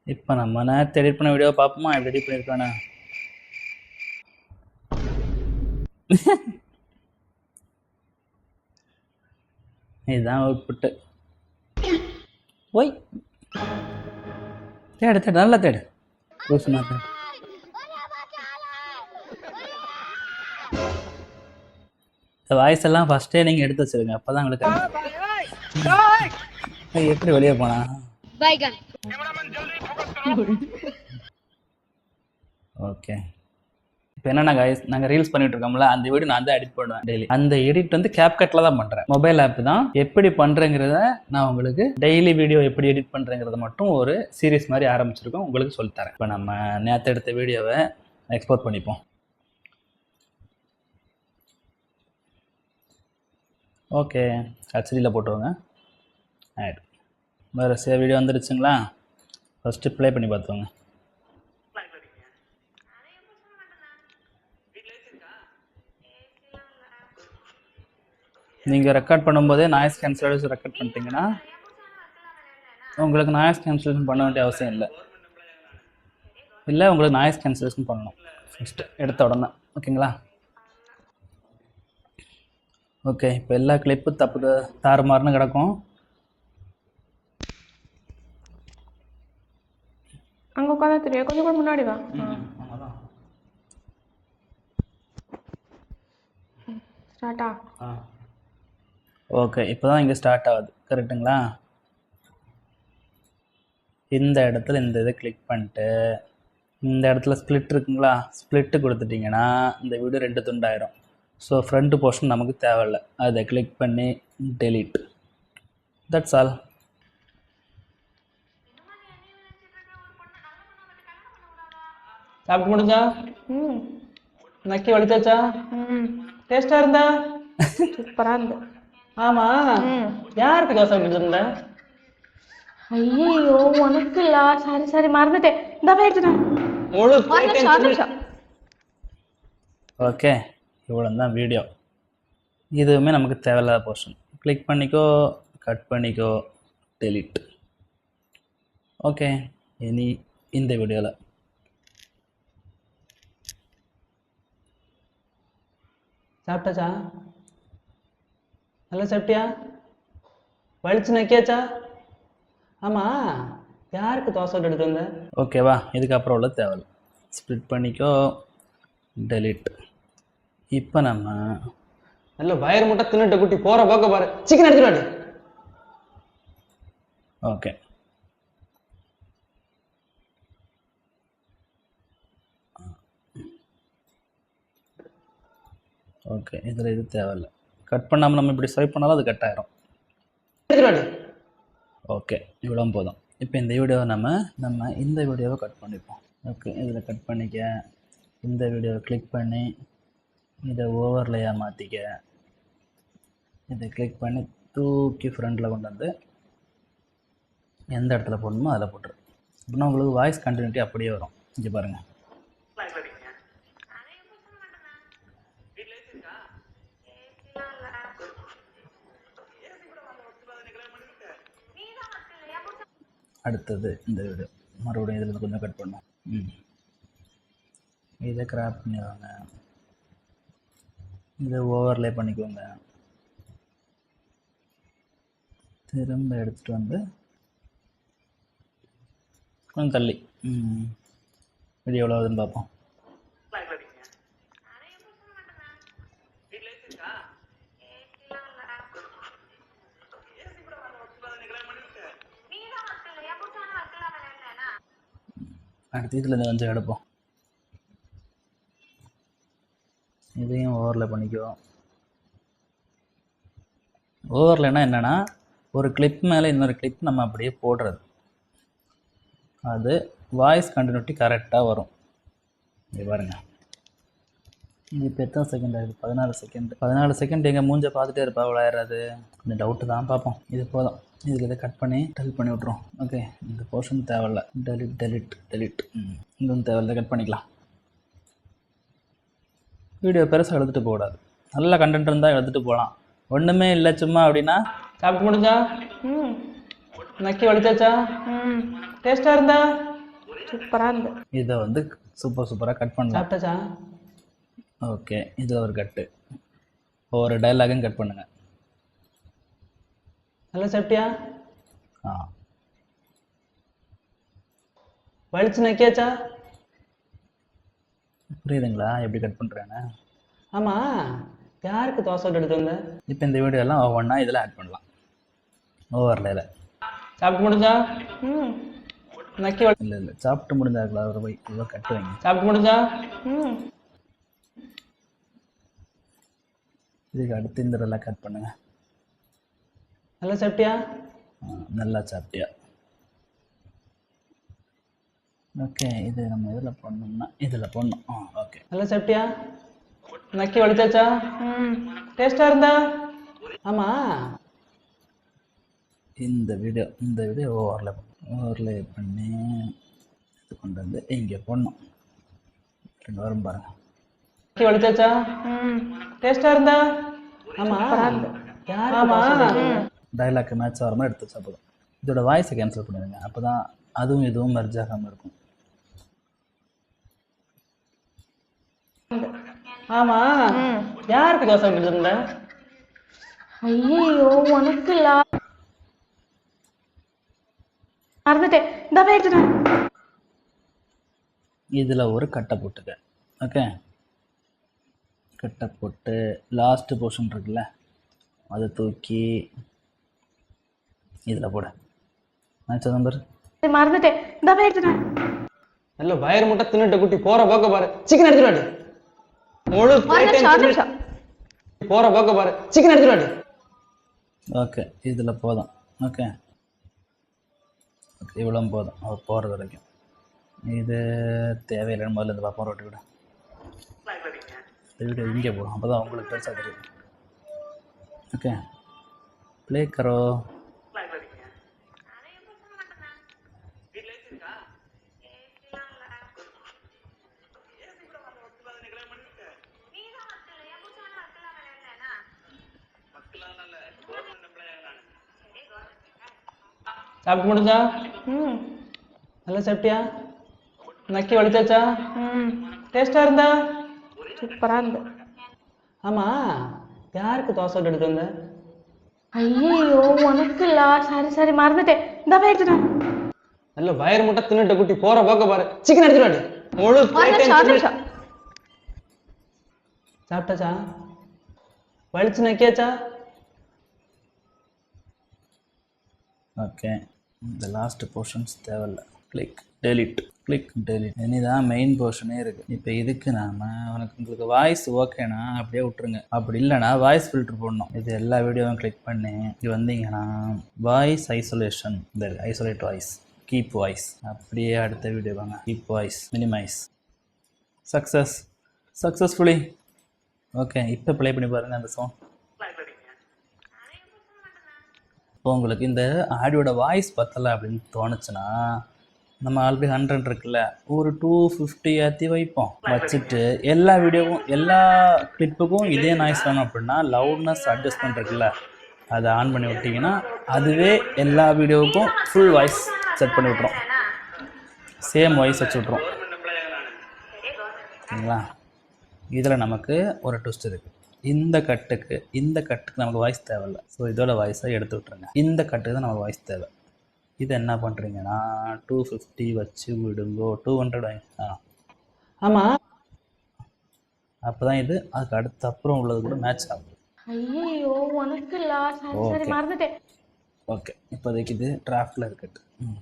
இப்போ நம்ம நேரத்தை எடிட் பண்ண வீடியோ பார்ப்போமா? எப்படி எடிட் பண்ணியிருக்கானே. இதுதான் அவுட்புட்டு. ஓய் தேடு தேடு, நல்லா தேடு. ரோஷனா தேடு. இந்த வாய்ஸ் எல்லாம் ஃபஸ்ட்டே நீங்கள் எடுத்து வச்சிருங்க, அப்போ தான் உங்களுக்கு எப்படி வெளியே போனா. ஓகே, இப்போ என்னென்ன கைஸ், நாங்கள் ரீல்ஸ் பண்ணிட்டு இருக்கோம்ல, அந்த வீடியோ நான் தான் எடிட் பண்ணுவேன் டெய்லி. அந்த எடிட் வந்து கேப்கட்டில் தான் பண்ணுறேன். மொபைல் ஆப் தான். எப்படி பண்ணுறேங்கிறத நான் உங்களுக்கு டெய்லி வீடியோ எப்படி எடிட் பண்ணுறேங்கிறத மட்டும் ஒரு சீரீஸ் மாதிரி ஆரம்பிச்சிருக்கோம், உங்களுக்கு சொல்லித்தரேன். இப்போ நம்ம நேற்று எடுத்த வீடியோவை எக்ஸ்போர்ட் பண்ணிப்போம். ஓகே, ஹெச்டியில் போட்டுவோங்க. ஆயிடும். வேறு வீடியோ வந்துடுச்சுங்களா? ஃபஸ்ட்டு ப்ளே பண்ணி பார்த்துவோங்க. நீங்கள் ரெக்கார்ட் பண்ணும்போதே நாய்ஸ் கேன்சலேஷன் ரெக்கார்ட் பண்ணிட்டீங்கன்னா உங்களுக்கு நாய்ஸ் கேன்சலேஷன் பண்ண வேண்டிய அவசியம் இல்லை உங்களுக்கு நாய்ஸ் கேன்சலேஷன் பண்ணணும் ஃபஸ்ட்டு எடுத்த உடனே. ஓகேங்களா? ஓகே, இப்போ எல்லா கிளிப்பும் தப்பு தாறுமாறுன்னு கிடக்கும். அங்கே உட்காந்து தெரியும், கொஞ்சம் கூட முன்னாடி வா. ஸ்டார்ட்டா? ஓகே, இப்போ தான் இங்கே ஸ்டார்ட் ஆகுது, கரெக்டுங்களா? இந்த இடத்துல இந்த இதை கிளிக் பண்ணிட்டு இந்த இடத்துல ஸ்ப்ளிட் இருக்குங்களா, ஸ்ப்ளிட்டு கொடுத்துட்டிங்கன்னா இந்த வீடியோ 2 துண்டாயிரும். ஸோ ஃப்ரண்ட் போர்ஷன் நமக்கு தேவையில்லை, அதை கிளிக் பண்ணி டெலீட். That's all. சாப்பிட்டு முடிஞ்சா? நக்கி வலிச்சாச்சா? டேஸ்டா இருந்தா? சூப்பரா இருந்து. ஆமா, யாருக்கு தோசை பிடிச்சிருந்த? ஐயோ உனக்கு இல்ல. சரி சரி மறந்துட்டேன். இந்த போயிடுறேன். ஓகே, இவ்வளோ தான் வீடியோ. இதுவுமே நமக்கு தேவையில்லாத போர்ஷன். கிளிக் பண்ணிக்கோ, கட் பண்ணிக்கோ, டெலிட். ஓகே, இனி இந்த வீடியோவில் சாப்பிட்டாச்சா? நல்லா சாப்பிட்டியா? வலிச்சு நக்கியாச்சா? ஆமாம், யாருக்கு தோசை எடுத்துகிட்டு வந்த? ஓகேவா? இதுக்கப்புறம் உள்ள தேவையில்லை. ஸ்ப்ளிட் பண்ணிக்கோ, டெலிட். இப்போ நம்ம நல்ல வயிறு முட்டை தின்னுட்டு குட்டி போகிற போக்க பாரு, சிக்கன் எடுத்துட்டு. ஓகே, ஓகே, இதில் இது தேவையில்லை. கட் பண்ணாமல் நம்ம இப்படி ஸ்வைப் பண்ணாலும் அது கட் ஆகிரும். ஓகே, இவ்வளோ போதும். இப்போ இந்த வீடியோவை நம்ம இந்த வீடியோவை கட் பண்ணிப்போம். ஓகே, இதில் கட் பண்ணிக்க. இந்த வீடியோவை கிளிக் பண்ணி இதை ஓவர்லேயாக மாற்றிக்க. இதை கிளிக் பண்ணி தூக்கி ஃப்ரண்டில் கொண்டு வந்து எந்த இடத்துல போடணுமோ அதில் போட்டுரு. அப்படின்னா உங்களுக்கு வாய்ஸ் கண்டினியூட்டி அப்படியே வரும். இங்கே பாருங்கள். அடுத்தது இந்த வீடியோ மறுபடியும் இதில் கொஞ்சம் கட் பண்ணோம். இதை கிராப் பண்ணிடுவாங்க, இதை ஓவர்லே பண்ணிக்கோங்க. திரும்ப எடுத்துகிட்டு வந்து கொஞ்சம் தள்ளி வீடியோ எவ்வளோ ஆகுதுன்னு பார்ப்போம். அடுத்து இதில் இந்த கொஞ்சம் எடுப்போம். இதையும் ஓவரில் பண்ணிக்குவோம். ஓவர்லேனா என்னென்னா, ஒரு கிளிப் மேலே இன்னொரு கிளிப் நம்ம அப்படியே போடுறது. அது வாய்ஸ் கண்டினியூட்டி கரெக்டாக வரும். இது பாருங்கள், இது இப்போ எத்தனை செகண்ட் ஆகுது? 14 செகண்ட். 14 செகண்ட் எங்கள் மூஞ்சை பார்த்துட்டே இருப்பா, விளையாடுறது. கொஞ்சம் டவுட்டு தான், பார்ப்போம். இது போதும். இதில் இதை கட் பண்ணி டெலிட் பண்ணி விட்ருவோம். ஓகே, இந்த போர்ஷன் தேவையில்ல. Delete delete delete. இதுவும் தேவையில்லை, கட் பண்ணிக்கலாம். வீடியோ பெருசாக எடுத்துகிட்டு போகக்கூடாது. நல்ல கண்டென்ட் இருந்தால் எடுத்துகிட்டு போகலாம். ஒன்றுமே இல்லை சும்மா அப்படின்னா. சாப்பிட்டு முடிஞ்சா? நக்கி வலிச்சாச்சா? டேஸ்டா இருந்தா? சூப்பரா இருந்து. இதை வந்து சூப்பராக கட் பண்ணலாம். சாப்பிட்டாச்சா? ஓகே, இதில் ஒரு கட்டு, ஒவ்வொரு டைலாகும் கட் பண்ணுங்க. நல்லா சாப்பிட்டியா? ஆ, வலிச்சு நக்கியாச்சா? புரியுதுங்களா எப்படி கட் பண்ணுறேன்னு? ஆமா, யாருக்கு தோசை எடுத்து வந்த? இப்போ இந்த வீடியோ எல்லாம் ஒவ்வொன்றா இதில் ஆட் பண்ணலாம். ஓவர்லேயில் சாப்பிட்டு முடிஞ்சா? ம் நக்கி இல்லை சாப்பிட்டு முடிஞ்சாங்களா ஒரு போய் இவ்வளோ கட்டு வைங்க. சாப்பிட்டு முடிஞ்சா? ம் இதுக்கு அடுத்து இந்த இதெல்லாம் கட் பண்ணுங்க. நல்லா சாப்பிட்டியா? நல்லா சாப்பிட்டியா? ஓகே, இது நம்ம இதில் பண்ணோம்னா இதில் பண்ணோம். ஓகே, நல்லா சாப்பிட்டியா? நக்கி வலிச்சாச்சா? ம் டேஸ்டா இருந்தா? ஆமா, இந்த வீடியோ ஓவர்லே பண்ணி இது கொண்டு வந்து இங்கே போடணும். ரெண்டு வரும் பாருங்க. நக்கி வலிச்சாச்சா? ம் டேஸ்டா இருந்தா? ஆமா, சூப்பரா இருந்து. யாருக்கு டைலாக் மேட்ச் ஆகிற மாதிரி எடுத்து வச்சா போதும். இதோட வாய்ஸை கேன்சல் பண்ணிடுங்க, அப்போ தான் அதுவும் இதுவும் மெர்ஜ் ஆகாமல் இருக்கும். ஆமா, யாருக்கு தோசை எடுத்து இருந்த? ஐயோ உனக்கு மறந்துட்டேன். இந்த எடுத்துட்டேன். இதில் ஒரு கட்டை போட்டுக்க. ஓகே, கட்டை போட்டு லாஸ்ட்டு போர்ஷன் இருக்குல்ல அதை தூக்கி இதில் போட. மேட்ச் நம்பர் மறந்துட்டேன். இந்த எடுத்துட்டேன். நல்ல வயிறு முட்டை தின்னுட்டு குட்டி போற போக்க பாரு. சிக்கன் எடுத்துட்டு வாடி. முழு போற போக்க பாரு. சிக்கன் எடுத்துட்டு வாடி. ஓகே, இதில் போதும். ஓகே, இவ்வளோ போதும் அவர் போகிறது வரைக்கும். இது தேவையில்லைன்னு முதல்ல இந்த பாப்பா ரோட்டி விட இந்த வீடியோ இங்கே போடும், அப்போ தான் உங்களுக்கு பெருசாக தெரியும். ஓகே, ப்ளே கரோ. சாப்பிட்டு முடிஞ்சா? ம் நல்லா சாப்பிட்டியா? நக்கி வலிச்சாச்சா? ம் டேஸ்டா இருந்தா? சூப்பரா இருந்து. ஆமா, யாருக்கு தோசை எடுத்து வந்த? ஐயோ உனக்கு சரி மறந்துட்டேன். இந்த எடுத்துட்டேன். நல்ல வயிறு முட்டை தின்னுட்டு குட்டி போற போக்க பாரு. சிக்கன் எடுத்துட்டு வாடி. முழு சாப்பிட்டாச்சா? வலிச்சு நக்கியாச்சா? ஓகே, இந்த லாஸ்ட் போர்ஷன்ஸ் தேவையில்ல. கிளிக் டெலிட் இனிதான் மெயின் போர்ஷனே இருக்குது. இப்போ இதுக்கு உங்களுக்கு வாய்ஸ் ஓகேனா அப்படியே விட்டுருங்க, அப்படி இல்லைனா வாய்ஸ் ஃபில்டர் போடணும். இது எல்லா வீடியோவும் கிளிக் பண்ணி இது வந்தீங்கன்னா வாய்ஸ் ஐசோலேஷன், இந்த ஐசோலேட் வாய்ஸ், கீப் வாய்ஸ், அப்படியே அடுத்த வீடியோ வாங்க. Keep voice, minimise, successfully. Okay, இப்போ ப்ளே பண்ணி பாருங்கள் அந்த சாங். இப்போ உங்களுக்கு இந்த ஆடியோட வாய்ஸ் பத்தலை அப்படின்னு தோணுச்சுன்னா நம்ம ஆல்ரெடி 100 இருக்குல்ல, ஒரு 250 ஏற்றி வைப்போம். வச்சுட்டு எல்லா வீடியோவும் எல்லா கிளிப்புக்கும் இதே நாய்ஸ் வேணும் அப்படின்னா லவுட்னஸ் அட்ஜஸ்ட்மெண்ட் இருக்குல்ல, அதை ஆன் பண்ணி விட்டிங்கன்னா அதுவே எல்லா வீடியோவுக்கும் ஃபுல் வாய்ஸ் செட் பண்ணி விட்ரும். சேம் வாய்ஸ் வச்சு விட்ரும். சரிங்களா? இதில் நமக்கு ஒரு ட்விஸ்ட் இருக்குது. இந்த கட்டுக்கு நமக்கு வாய்ஸ் தேவையில்லை. ஸோ இதோட வாய்ஸை எடுத்து விட்ருங்க. இந்த கட்டுக்கு தான் நமக்கு வாய்ஸ் தேவை. இது என்ன பண்ணுறீங்கன்னா 250 வச்சு விடுங்கோ, 200 வாங்க. ஆமாம், அப்போ தான் இது அதுக்கு அடுத்த அப்புறம் உள்ளது கூட மேட்ச் ஆகும். ஐயோ உனக்கு சரி மறந்துட்டேன். ஓகே, இப்போதைக்கு இது டிராஃப்டில் இருக்கட்டும்.